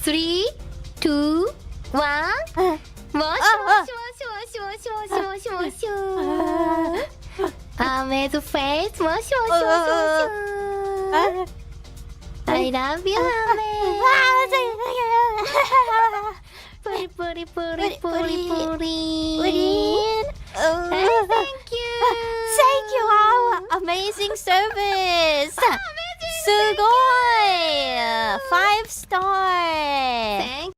3, 2, 1. もしもしもしもしもしもしもしもし。Ame's face. もしもしもしもしもし。I love you, Ame. プリプリプリプリプリ。Thank you. Thank you, our amazing service. すごい 5 star.